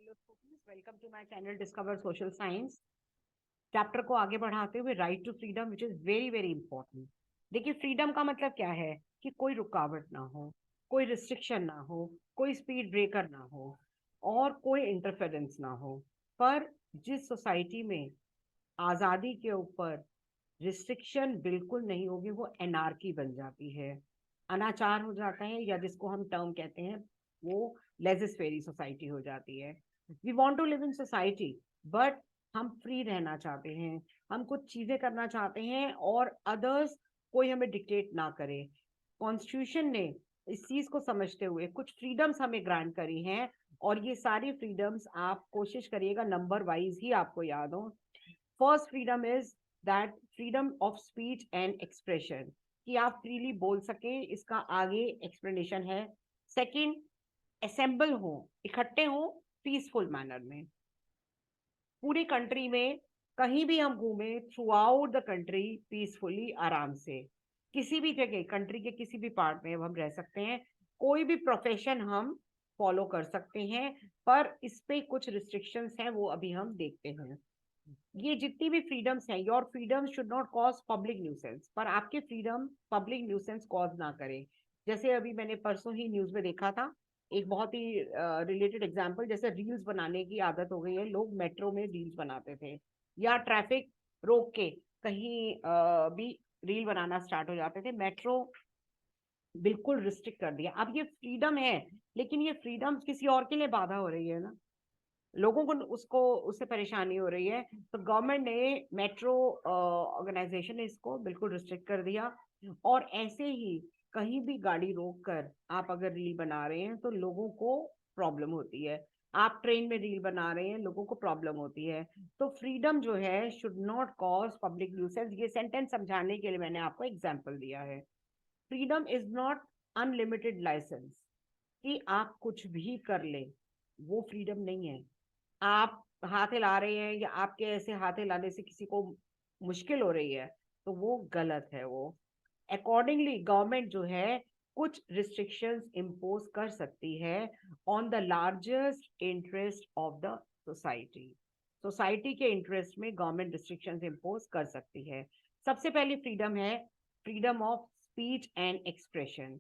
Hello students, welcome to my channel discover social science. Chapter को आगे बढ़ाते हुए right to freedom which is very very important. देखिए, freedom का मतलब क्या है कि कोई रुकावट ना हो, कोई रिस्ट्रिक्शन ना हो, कोई स्पीड ब्रेकर ना हो और कोई इंटरफेरेंस ना हो। पर जिस सोसाइटी में आजादी के ऊपर रिस्ट्रिक्शन बिल्कुल नहीं होगी वो एनार्की बन जाती है, अनाचार हो जाता है, या जिसको हम टर्म कहते हैं वो लेजिस फेरी सोसाइटी हो जाती है। We want to live in society, but हम फ्री रहना चाहते हैं, हम कुछ चीजें करना चाहते हैं और अदर्स कोई हमें डिक्टेट ना करे। कॉन्स्टिट्यूशन ने इस चीज को समझते हुए कुछ फ्रीडम्स हमें ग्रांट करी हैं, और ये सारी फ्रीडम्स आप कोशिश करिएगा नंबर वाइज ही आपको याद हो। First freedom is that freedom of speech and expression, कि आप फ्रीली बोल सके, इसका आगे एक्सप्लेनेशन है। सेकंड, असेंबल हो, इकट्ठे हो पीसफुल मैनर में, पूरी कंट्री में कहीं भी हम घूमे through out the country peacefully, आराम से, किसी भी जगह कंट्री के किसी भी पार्ट में हम रह सकते हैं, कोई भी प्रोफेशन हम फॉलो कर सकते हैं। पर इस पे कुछ रिस्ट्रिक्शंस हैं, वो अभी हम देखते हैं। ये जितनी भी फ्रीडम्स हैं, your freedom should not cause public nuisance, पर आपके फ्रीडम पब्लिक न्यूसेंस कॉज ना करे। जैसे अभी मैंने परसों ही न्यूज में देखा था एक बहुत ही रिलेटेड एग्जांपल, जैसे रील्स बनाने की आदत हो गई है, लोग मेट्रो में रील्स बनाते थे या ट्रैफिक रोक के कहीं भी रील बनाना स्टार्ट हो जाते थे। मेट्रो बिल्कुल रिस्ट्रिक्ट कर दिया। अब ये फ्रीडम है, लेकिन ये फ्रीडम किसी और के लिए बाधा हो रही है ना, लोगों को उसको उससे परेशानी हो रही है। तो गवर्नमेंट ने, मेट्रो ऑर्गेनाइजेशन ने इसको बिल्कुल रिस्ट्रिक्ट कर दिया। और ऐसे ही कहीं भी गाड़ी रोक कर आप अगर रील बना रहे हैं तो लोगों को प्रॉब्लम होती है। आप ट्रेन में रील बना रहे हैं, लोगों को प्रॉब्लम होती है। तो फ्रीडम जो है should not cause public nuisance. ये सेंटेंस समझाने के लिए मैंने आपको एग्जाम्पल दिया है। Freedom is not unlimited licence, कि आप कुछ भी कर ले, वो फ्रीडम नहीं है। आप हाथ हिला रहे हैं या आपके ऐसे हाथ हिलाने से किसी को मुश्किल हो रही है तो वो गलत है। वो अकॉर्डिंगली गवर्नमेंट जो है कुछ रिस्ट्रिक्शंस इम्पोज कर सकती है on the largest interest of the society. Society के इंटरेस्ट में गवर्नमेंट रिस्ट्रिक्शंस इम्पोज कर सकती है। सबसे पहली फ्रीडम है freedom of speech and expression.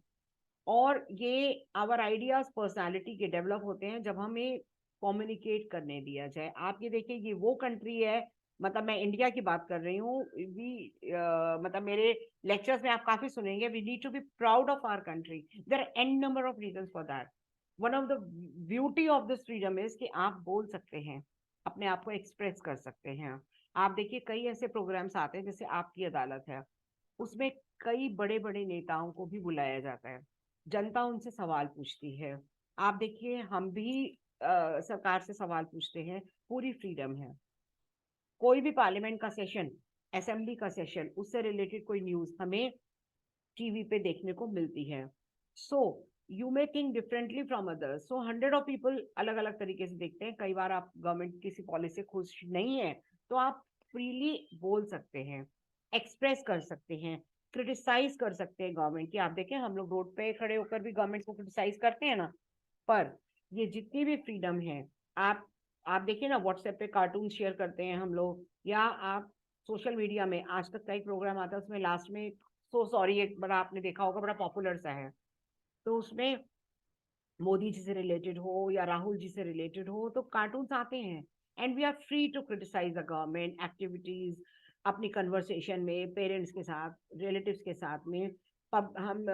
और ये आवर आइडियाज पर्सनालिटी के डेवलप होते हैं जब हमें कम्युनिकेट करने दिया जाए। आप ये देखिए, ये वो कंट्री है, मतलब मैं इंडिया की बात कर रही हूँ। मतलब मेरे लेक्चर्स में आप काफी सुनेंगे, we need to be proud of our country. There are an number of reasons for that. One of the beauty of this freedom is कि आप बोल सकते हैं, अपने आप को एक्सप्रेस कर सकते हैं। आप देखिए, कई ऐसे प्रोग्राम्स आते हैं, जैसे आपकी अदालत है, उसमें कई बड़े बड़े नेताओं को भी बुलाया जाता है, जनता उनसे सवाल पूछती है। आप देखिए, हम भी सरकार से सवाल पूछते हैं, पूरी फ्रीडम है। कोई भी पार्लियामेंट का सेशन, असेंबली का सेशन, उससे रिलेटेड कोई न्यूज हमें टीवी पे देखने को मिलती है। So you may think differently from others, so hundred of people अलग अलग तरीके से देखते हैं। कई बार आप गवर्नमेंट किसी पॉलिसी से खुश नहीं है तो आप फ्रीली बोल सकते हैं, एक्सप्रेस कर सकते हैं, क्रिटिसाइज कर सकते हैं गवर्नमेंट की। आप देखें, हम लोग रोड पे खड़े होकर भी गवर्नमेंट को क्रिटिसाइज करते हैं ना। पर ये जितनी भी फ्रीडम है, आप आप देखिए ना, व्हाट्सएप पे कार्टून शेयर करते हैं हम लोग, या आप सोशल मीडिया में आज तक का एक प्रोग्राम आता है, उसमें लास्ट में सो सॉरी एक बड़ा आपने देखा होगा, बड़ा पॉपुलर सा है। तो उसमें मोदी जी से रिलेटेड हो या राहुल जी से रिलेटेड हो तो कार्टून्स आते हैं। And we are free to criticise the government activities, अपनी कन्वर्सेशन में पेरेंट्स के साथ, रिलेटिव्स के साथ में, हम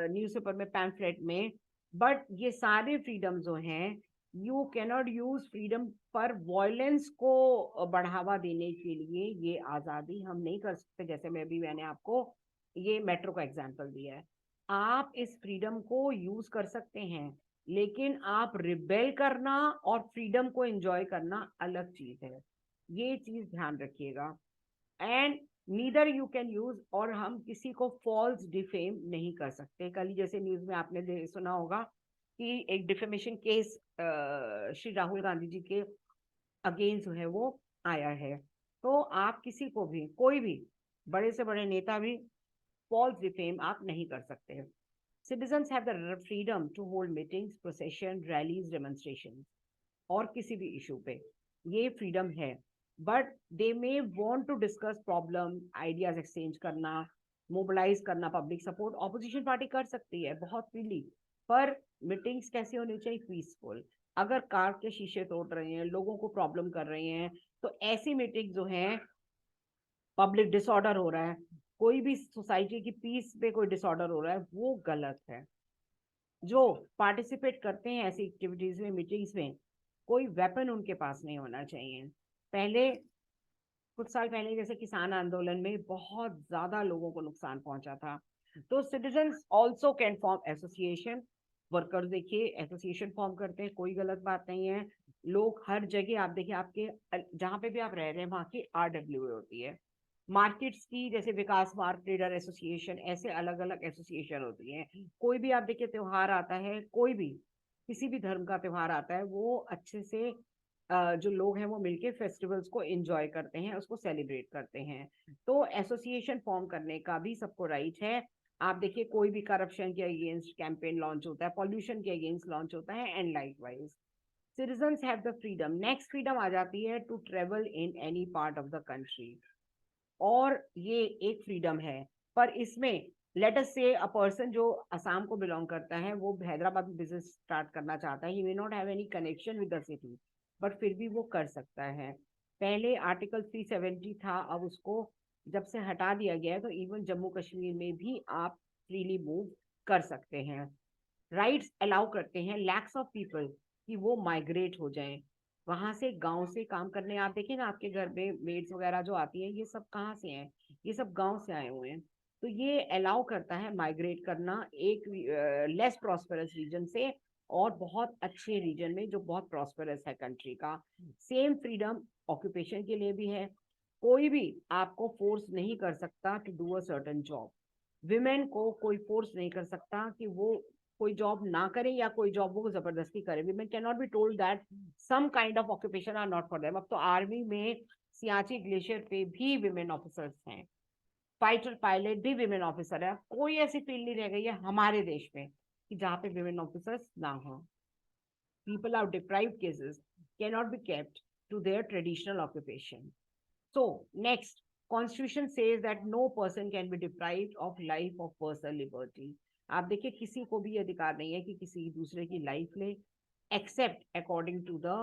न्यूज़पेपर में, पैम्फलेट में। बट ये सारे फ्रीडम जो हैं, यू कैनॉट यूज फ्रीडम पर वॉयलेंस को बढ़ावा देने के लिए। ये आज़ादी हम नहीं कर सकते। जैसे मैंने आपको ये मेट्रो का एग्जांपल दिया है, आप इस फ्रीडम को यूज कर सकते हैं, लेकिन आप रिबेल करना और फ्रीडम को एंजॉय करना अलग चीज है। ये चीज ध्यान रखिएगा। And neither you can use, और हम किसी को फॉल्स डिफेम नहीं कर सकते। कल ही जैसे न्यूज में आपने सुना होगा कि एक डिफेमेशन केस श्री राहुल गांधी जी के अगेंस्ट जो है वो आया है। तो आप किसी को भी, कोई भी बड़े से बड़े नेता भी फॉल्स डिफेम आप नहीं कर सकते। Citizens have the freedom to hold meetings, procession, rallies, demonstrations. और किसी भी इशू पे, ये फ्रीडम है। But they may want to discuss problem, ideas exchange करना, मोबिलाइज करना, पब्लिक सपोर्ट ऑपोजिशन पार्टी कर सकती है बहुत फ्रीली। पर मीटिंग्स कैसी होनी चाहिए? पीसफुल। अगर कार के शीशे तोड़ रहे हैं, लोगों को प्रॉब्लम कर रहे हैं, तो ऐसी मीटिंग जो है, पब्लिक डिसऑर्डर हो रहा है, कोई भी सोसाइटी की पीस पे कोई डिसऑर्डर हो रहा है, वो गलत है। जो पार्टिसिपेट करते हैं ऐसी एक्टिविटीज में, मीटिंग्स में, कोई वेपन उनके पास नहीं होना चाहिए। पहले, कुछ साल पहले जैसे किसान आंदोलन में बहुत ज्यादा लोगों को नुकसान पहुंचा था, तो citizens also can form association. Workers देखिए एसोसिएशन फॉर्म करते हैं, कोई गलत बात नहीं है। लोग हर जगह, आप देखिए आपके जहाँ पे भी आप रह रहे हैं वहां की RWA होती है। मार्केट्स की जैसे विकास मार्क ट्रेडर एसोसिएशन, ऐसे अलग अलग एसोसिएशन होती हैं। कोई भी आप देखिए त्योहार आता है, कोई भी किसी भी धर्म का त्योहार आता है, वो अच्छे से जो लोग हैं वो मिलके फेस्टिवल्स को एंजॉय करते हैं, उसको सेलिब्रेट करते हैं। तो एसोसिएशन फॉर्म करने का भी सबको राइट है। आप देखिए कोई भी करप्शन के अगेंस्ट कैंपेन लॉन्च होता है, पॉल्यूशन के अगेंस्ट लॉन्च होता है, and likewise citizens have the freedom. Next freedom आ जाती है to travel in any part of the country. और ये एक फ्रीडम है, पर इसमें लेट अस से अ पर्सन जो असम को बिलोंग करता है, वो हैदराबाद में बिजनेस स्टार्ट करना चाहता है, he may not have any connection with the city, but फिर भी वो कर सकता है। पहले आर्टिकल 370 था, अब उसको जब से हटा दिया गया है, तो इवन जम्मू कश्मीर में भी आप फ्रीली मूव कर सकते हैं। राइट्स अलाउ करते हैं लैक्स ऑफ पीपल कि वो माइग्रेट हो जाएं, वहां से गांव से काम करने। आप देखिए ना आपके घर में मेड्स वगैरह जो आती हैं, ये सब कहाँ से हैं? ये सब गांव से आए हुए हैं। तो ये अलाउ करता है माइग्रेट करना एक लेस प्रॉस्पेरस रीजन से और बहुत अच्छे रीजन में जो बहुत प्रॉस्पेरस है कंट्री का। सेम फ्रीडम ऑक्यूपेशन के लिए भी है। कोई भी आपको फोर्स नहीं कर सकता to do a certain job. Women को कोई फोर्स नहीं कर सकता कि वो कोई जॉब ना करे या कोई जॉब वो जबरदस्ती करे। Women can not be told that some kind of occupation are not for them. अब तो आर्मी में सियाची ग्लेशियर पे भी विमेन ऑफिसर्स हैं, फाइटर पायलट भी विमेन ऑफिसर है। कोई ऐसी फील्ड नहीं रह गई है हमारे देश में कि जहाँ पे विमेन ऑफिसर्स ना हो। People of deprived cases cannot be kept to their traditional occupation. So, next, Constitution says that no person can be deprived of life of personal liberty. आप देखिए किसी को भी अधिकार नहीं है कि किसी दूसरे की लाइफ ले, except according to the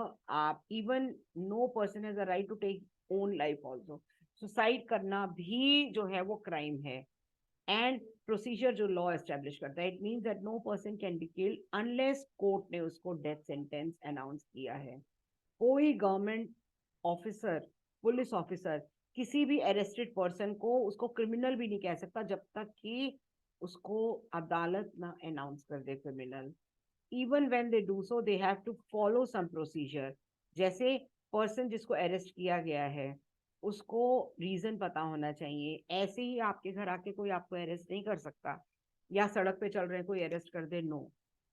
even no person has a right to take own life also. Suicide करना भी जो है वो क्राइम है। एंड प्रोसीजर जो लॉ एस्टेब्लिश करता है, it means that no person can be killed unless court ने उसको डेथ सेंटेंस अनाउंस किया है। कोई गवर्नमेंट ऑफिसर, पुलिस ऑफिसर किसी भी अरेस्टेड पर्सन को उसको क्रिमिनल भी नहीं कह सकता जब तक कि उसको अदालत ना अनाउंस कर दे criminal. Even when they do so they have to follow some procedure. जैसे पर्सन जिसको अरेस्ट किया गया है, उसको रीजन पता होना चाहिए। ऐसे ही आपके घर आके कोई आपको अरेस्ट नहीं कर सकता, या सड़क पे चल रहे हैं कोई अरेस्ट कर दे, नो।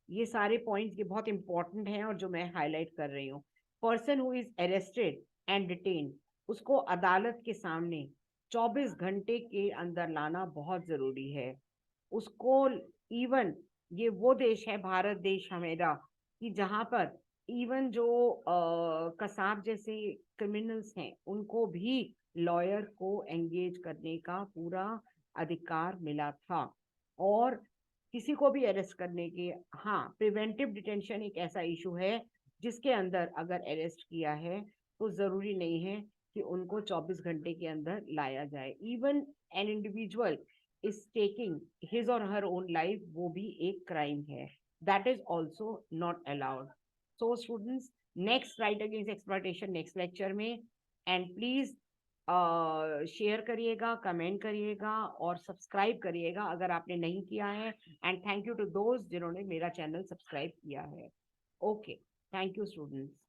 ये सारे पॉइंट्स ये बहुत इंपॉर्टेंट हैं और जो मैं हाईलाइट कर रही हूँ। Person who is arrested and detain, उसको अदालत के सामने 24 घंटे के अंदर लाना बहुत जरूरी है। उसको इवन, ये वो देश है भारत देश हमेरा, कि जहां पर इवन जो कसाब जैसे क्रिमिनल्स हैं उनको भी लॉयर को एंगेज करने का पूरा अधिकार मिला था। और किसी को भी अरेस्ट करने के, हाँ, प्रिवेंटिव डिटेंशन एक ऐसा इशू है जिसके अंदर अगर अरेस्ट किया है तो जरूरी नहीं है कि उनको 24 घंटे के अंदर लाया जाए। Even an individual is taking his और हर ओन लाइफ, वो भी एक क्राइम है। That is also not allowed. So students, next right against exploitation next lecture में। एंड प्लीज शेयर करिएगा, कमेंट करिएगा और सब्सक्राइब करिएगा अगर आपने नहीं किया है। एंड थैंक यू टू दोस्त जिन्होंने मेरा चैनल सब्सक्राइब किया है। Okay, thank you students.